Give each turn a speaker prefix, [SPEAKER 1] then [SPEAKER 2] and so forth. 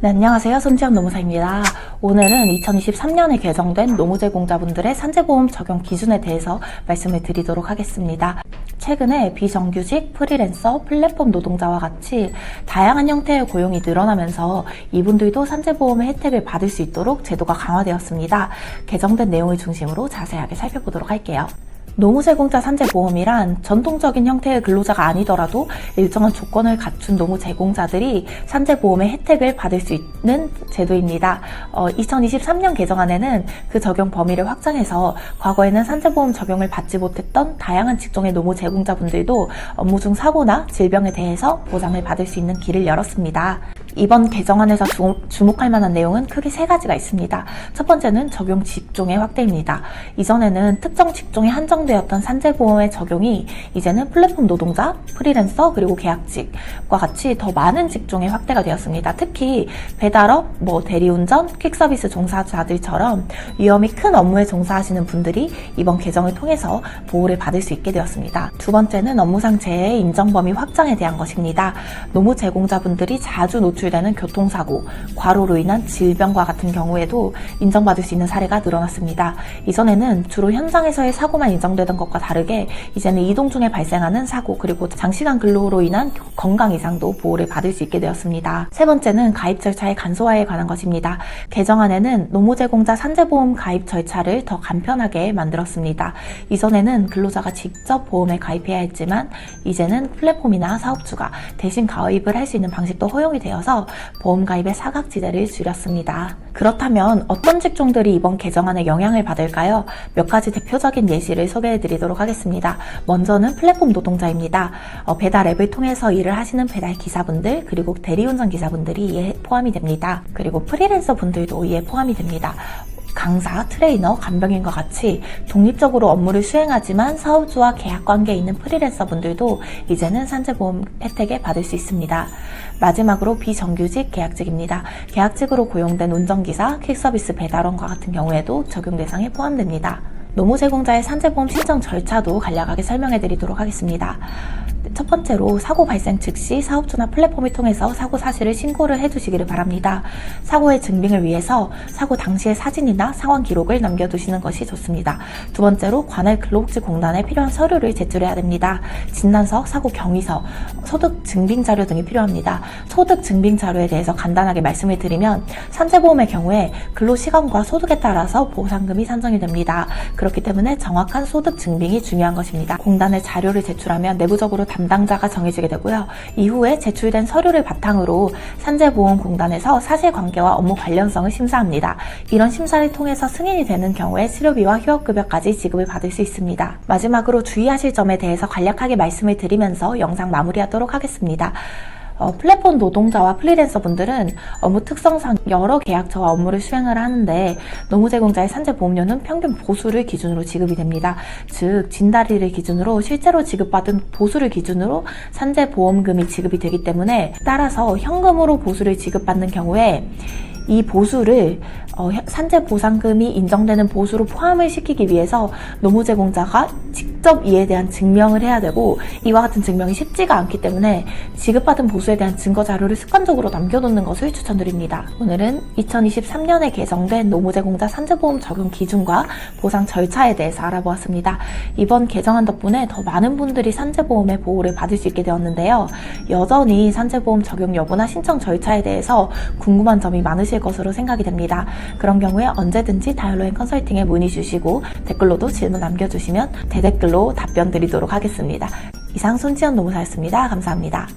[SPEAKER 1] 네, 안녕하세요. 손지연 노무사입니다. 오늘은 2023년에 개정된 노무제공자분들의 산재보험 적용 기준에 대해서 말씀을 드리도록 하겠습니다. 최근에 비정규직, 프리랜서, 플랫폼 노동자와 같이 다양한 형태의 고용이 늘어나면서 이분들도 산재보험의 혜택을 받을 수 있도록 제도가 강화되었습니다. 개정된 내용을 중심으로 자세하게 살펴보도록 할게요. 노무제공자 산재보험이란 전통적인 형태의 근로자가 아니더라도 일정한 조건을 갖춘 노무제공자들이 산재보험의 혜택을 받을 수 있는 제도입니다. 2023년 개정안에는 그 적용 범위를 확장해서 과거에는 산재보험 적용을 받지 못했던 다양한 직종의 노무제공자분들도 업무 중 사고나 질병에 대해서 보장을 받을 수 있는 길을 열었습니다. 이번 개정안에서 주목할 만한 내용은 크게 세 가지가 있습니다. 첫 번째는 적용 직종의 확대입니다. 이전에는 특정 직종에 한정되었던 산재보험의 적용이 이제는 플랫폼 노동자, 프리랜서, 그리고 계약직과 같이 더 많은 직종에 확대가 되었습니다. 특히 배달업, 대리운전, 퀵서비스 종사자들처럼 위험이 큰 업무에 종사하시는 분들이 이번 개정을 통해서 보호를 받을 수 있게 되었습니다. 두 번째는 업무상 재해의 인정범위 확장에 대한 것입니다. 노무 제공자분들이 자주 노출되는 교통사고, 과로로 인한 질병과 같은 경우에도 인정받을 수 있는 사례가 늘어났습니다. 이전에는 주로 현장에서의 사고만 인정되던 것과 다르게 이제는 이동 중에 발생하는 사고, 그리고 장시간 근로로 인한 건강 이상도 보호를 받을 수 있게 되었습니다. 세 번째는 가입 절차의 간소화에 관한 것입니다. 개정안에는 노무제공자 산재보험 가입 절차를 더 간편하게 만들었습니다. 이전에는 근로자가 직접 보험에 가입해야 했지만 이제는 플랫폼이나 사업주가 대신 가입을 할 수 있는 방식도 허용이 되어서 보험 가입의 사각지대를 줄였습니다. 그렇다면 어떤 직종들이 이번 개정안에 영향을 받을까요? 몇 가지 대표적인 예시를 소개해 드리도록 하겠습니다. 먼저는 플랫폼 노동자입니다. 배달 앱을 통해서 일을 하시는 배달 기사분들, 그리고 대리운전 기사분들이 이에 포함이 됩니다. 그리고 프리랜서 분들도 이에 포함이 됩니다. 강사, 트레이너, 간병인과 같이 독립적으로 업무를 수행하지만 사업주와 계약관계에 있는 프리랜서 분들도 이제는 산재보험 혜택을 받을 수 있습니다. 마지막으로 비정규직 계약직입니다. 계약직으로 고용된 운전기사, 퀵서비스 배달원과 같은 경우에도 적용 대상에 포함됩니다. 노무제공자의 산재보험 신청 절차도 간략하게 설명해 드리도록 하겠습니다. 첫 번째로 사고 발생 즉시 사업주나 플랫폼을 통해서 사고 사실을 신고를 해두시기를 바랍니다. 사고의 증빙을 위해서 사고 당시의 사진이나 상황 기록을 남겨두시는 것이 좋습니다. 두 번째로 관할 근로복지공단에 필요한 서류를 제출해야 됩니다. 진단서, 사고 경위서, 소득 증빙 자료 등이 필요합니다. 소득 증빙 자료에 대해서 간단하게 말씀을 드리면 산재보험의 경우에 근로시간과 소득에 따라서 보상금이 산정이 됩니다. 그렇기 때문에 정확한 소득 증빙이 중요한 것입니다. 공단에 자료를 제출하면 내부적으로 담당자가 정해지게 되고요. 이후에 제출된 서류를 바탕으로 산재보험공단에서 사실관계와 업무 관련성을 심사합니다. 이런 심사를 통해서 승인이 되는 경우에 치료비와 휴업급여까지 지급을 받을 수 있습니다. 마지막으로 주의하실 점에 대해서 간략하게 말씀을 드리면서 영상 마무리하도록 하겠습니다. 플랫폼 노동자와 프리랜서 분들은 업무 특성상 여러 계약처와 업무를 수행을 하는데 노무제공자의 산재보험료는 평균 보수를 기준으로 지급이 됩니다. 즉 진다리를 기준으로 실제로 지급받은 보수를 기준으로 산재보험금이 지급이 되기 때문에 따라서 현금으로 보수를 지급받는 경우에 이 보수를 산재보상금이 인정되는 보수로 포함을 시키기 위해서 노무제공자가 직접 이에 대한 증명을 해야 되고 이와 같은 증명이 쉽지가 않기 때문에 지급받은 보수에 대한 증거자료를 습관적으로 남겨놓는 것을 추천드립니다. 오늘은 2023년에 개정된 노무제공자 산재보험 적용 기준과 보상 절차에 대해서 알아보았습니다. 이번 개정안 덕분에 더 많은 분들이 산재보험의 보호를 받을 수 있게 되었는데요. 여전히 산재보험 적용 여부나 신청 절차에 대해서 궁금한 점이 많으실 것으로 생각이 됩니다. 그런 경우에 언제든지 다이얼로인 컨설팅에 문의 주시고 댓글로도 질문 남겨주시면 대댓글로 답변 드리도록 하겠습니다. 이상 손지연 노무사였습니다. 감사합니다.